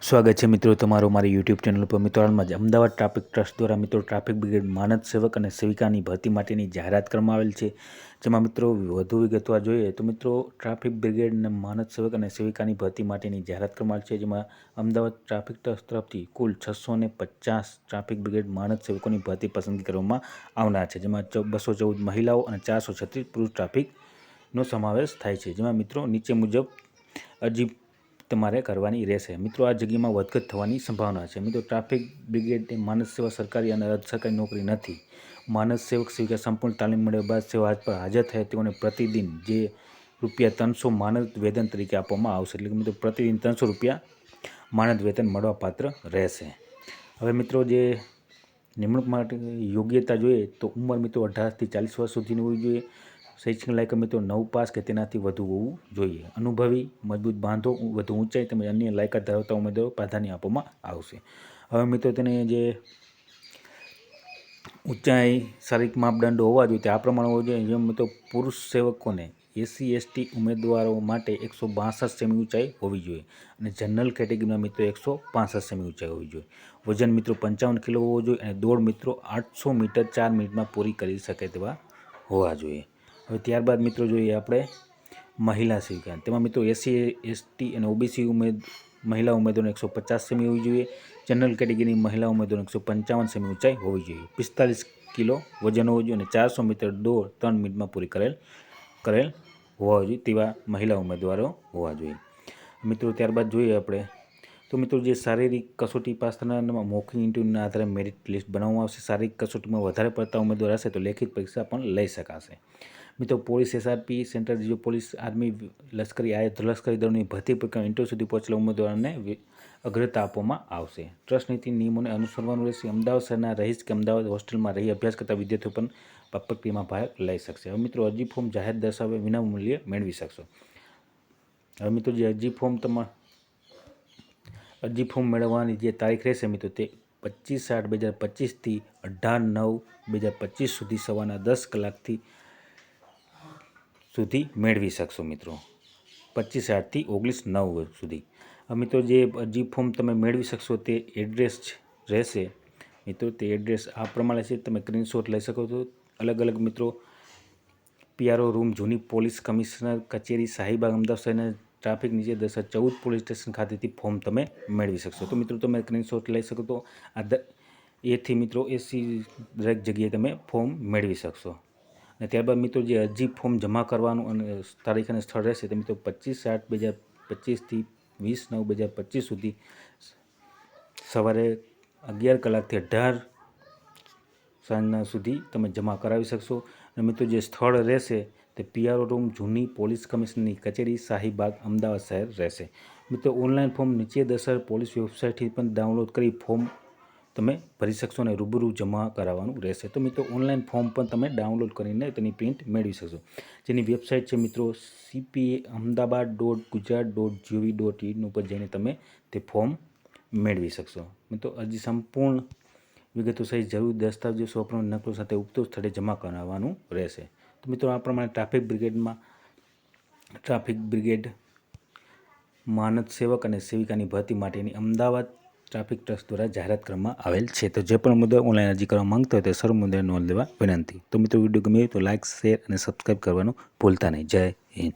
સ્વાગત છે મિત્રો તમારું મારી યુટ્યુબ ચેનલ પર મિત્રો હાલમાં જ અમદાવાદ ટ્રાફિક ટ્રસ્ટ દ્વારા મિત્રો ટ્રાફિક બ્રિગેડ માનદ સેવક અને સેવિકાની ભરતી માટેની જાહેરાત કરવામાં આવેલ છે। જેમાં મિત્રો વધુ વિગતવાર જોઈએ તો મિત્રો ટ્રાફિક બ્રિગેડ માનદ સેવક અને સેવિકાની ભરતી માટેની જાહેરાત કરવામાં આવેલ છે। જેમાં અમદાવાદ ટ્રાફિક ટ્રસ્ટ તરફથી કુલ 650 ટ્રાફિક બ્રિગેડ માનદ સેવકોની ભરતી પસંદગી કરવામાં આવનાર છે। જેમાં 214 મહિલાઓ અને 436 પુરુષ ટ્રાફિકનો સમાવેશ થાય છે। જેમાં મિત્રો નીચે મુજબ અરજી તમારે કરવાની રહેશે। મિત્રો આ જગ્યામાં વધઘટ થવાની સંભાવના છે। મિત્રો ટ્રાફિક બ્રિગેડ એ માનદ સેવા સરકારી અને અર્ધ સરકારી નોકરી નથી। માનદ સેવક સેવિકા સંપૂર્ણ તાલીમ મળ્યા બાદ સેવા પર હાજર થયા તેઓને પ્રતિદિન જે ₹300 માનદ વેતન તરીકે આપવામાં આવશે। એટલે કે મિત્રો પ્રતિદિન ₹300 માનદ વેતન મળવા પાત્ર રહેશે। હવે મિત્રો જે નિમણૂક માટે યોગ્યતા જોઈએ તો ઉંમર મિત્રો 18 થી 40 વર્ષ સુધીની હોવી જોઈએ। શૈક્ષણિક લાયકાત મિત્રો 9 પાસ કે તેનાથી વધુ હોવું જોઈએ। અનુભવી, મજબૂત બાંધો, વધુ ઊંચાઈ તેમજ અન્ય લાયકાત ધરાવતા ઉમેદવારો પ્રાધાન્ય આપવામાં આવશે। હવે મિત્રો તેને જે ઊંચાઈ શારીરિક માપદંડો હોવા જોઈએ તે આ પ્રમાણે હોવા જોઈએ। જેમ મિત્રો પુરુષ સેવકોને SC/ST ઉમેદવારો માટે 162 સેમી ઊંચાઈ હોવી જોઈએ અને જનરલ કેટેગરીમાં મિત્રો 165 સેમી ઊંચાઈ હોવી જોઈએ। વજન મિત્રો 55 કિલો હોવો જોઈએ અને દોડ મિત્રો 800 મીટર 4 મિનિટમાં પૂરી કરી શકે તેવા હોવા જોઈએ। હવે ત્યારબાદ મિત્રો જોઈએ આપણે મહિલા સેવિકા, તેમાં મિત્રો SC/ST અને OBC મહિલા ઉમેદવારોને 150 સેમી હોવી જોઈએ। જનરલ કેટેગરીની મહિલા ઉમેદવારોને 155 સેમી ઊંચાઈ હોવી જોઈએ। 45 કિલો વજન હોવું જોઈએ અને 400 મીટર દોડ 3 મિનિટમાં પૂરી કરેલ હોવા જોઈએ તેવા મહિલા ઉમેદવારો હોવા જોઈએ। મિત્રો ત્યારબાદ જોઈએ આપણે તો મિત્રો જે શારીરિક કસોટી પાસ થનારમાં મૌખિક ઇન્ટરવ્યૂના આધારે મેરિટ લિસ્ટ બનાવવામાં આવશે। શારીરિક કસોટીમાં વધારે પડતા ઉમેદવાર હશે તો લેખિત પરીક્ષા પણ લઈ શકાશે। મિત્રો police, SRP, central reserve police, army, લશ્કરી, લશ્કરી દળોની ભરતી પ્રક્રિયા ઇન્ટરવ્યૂ સુધી પહોંચેલા ઉમેદવારોને અગ્રતા આપવામાં આવશે। ટ્રસ્ટ નીતિ નિયમોને અનુસરવાનું રહેશે। અમદાવાદ શહેરના રહીશ કે અમદાવાદ હોસ્ટેલમાં રહી અભ્યાસ કરતા વિદ્યાર્થીઓ પણ પ્રક્રિયામાં ભાગ લઈ શકશે। હવે મિત્રો અરજી ફોર્મ જાહેર દર્શાવે વિના મૂલ્યે મેળવી શકશો। હવે મિત્રો જે અરજી ફોર્મ મેળવવાની જે તારીખ રહેશે મિત્રો તે 25/8/2025 થી 18/9/2025 સુધી સવારના 10 કલાકથી સુધી મેળવી શકશો। મિત્રો 25/8 થી 19/9 સુધી। હવે મિત્રો જે અરજી ફોર્મ તમે મેળવી શકશો તે એડ્રેસ રહેશે મિત્રો તે એડ્રેસ આ પ્રમાણે છે, તમે સ્ક્રીનશોટ લઈ શકો છો। અલગ અલગ મિત્રો PRO રૂમ, જૂની પોલીસ કમિશનર કચેરી, શાહીબાગ, અમદાવાદ શહેરના ટ્રાફિક નીચે દર્શાવેલ 14 પોલીસ સ્ટેશન ખાતેથી ફોર્મ તમે મેળવી શકશો। તો મિત્રો તમે સ્ક્રીનશોટ લઈ શકો તો એથી મિત્રો દરેક જગ્યાએ તમે ફોર્મ મેળવી શકશો। અને ત્યારબાદ મિત્રો જે અરજી ફોર્મ જમા કરવાનું અને તારીખ અને સ્થળ રહેશે તે મિત્રો 25/8/2025 થી 20/9/2025 સુધી સવારે 11 કલાકથી 18 સાંજના સુધી તમે જમા કરાવી શકશો। અને મિત્રો જે સ્થળ રહેશે તે PRO રૂમ, જૂની પોલીસ કમિશનરની કચેરી, શાહીબાગ, અમદાવાદ શહેર રહેશે। મિત્રો ઓનલાઈન ફોર્મ નીચે દર્શાવેલ પોલીસ વેબસાઇટથી પણ ડાઉનલોડ કરી ફોર્મ તમે ભરી શકશો અને રૂબરૂ જમા કરાવવાનું રહેશે। તો મિત્રો ઓનલાઈન ફોર્મ પણ તમે ડાઉનલોડ કરીને તેની પ્રિન્ટ મેળવી શકશો, જેની વેબસાઇટ છે મિત્રો cpaahmedabad.gujarat.gov.in ઉપર જઈને તમે તે ફોર્મ મેળવી શકશો। મિત્રો અરજી સંપૂર્ણ વિગતો સહિત જરૂરી દસ્તાવેજો સોંપણી નકલો સાથે ઉક્ત સ્થળે જમા કરાવવાનું રહેશે। તો મિત્રો આ પ્રમાણે ટ્રાફિક બ્રિગેડ માનદ સેવક અને સેવિકાની ભરતી માટેની અમદાવાદ ટ્રાફિક ટ્રસ્ટ દ્વારા જાહેરાત કરવામાં આવેલ છે। તો જે પણ મુદ્દા ઓનલાઈન અરજી કરવા માંગતા હોય તે સર્વ મુદ્દાની નોંધ લેવા વિનંતી। તો મિત્રો વિડીયો ગમે તો લાઇક, શેર અને સબસ્ક્રાઈબ કરવાનું ભૂલતા નહીં। જય હિન્દ।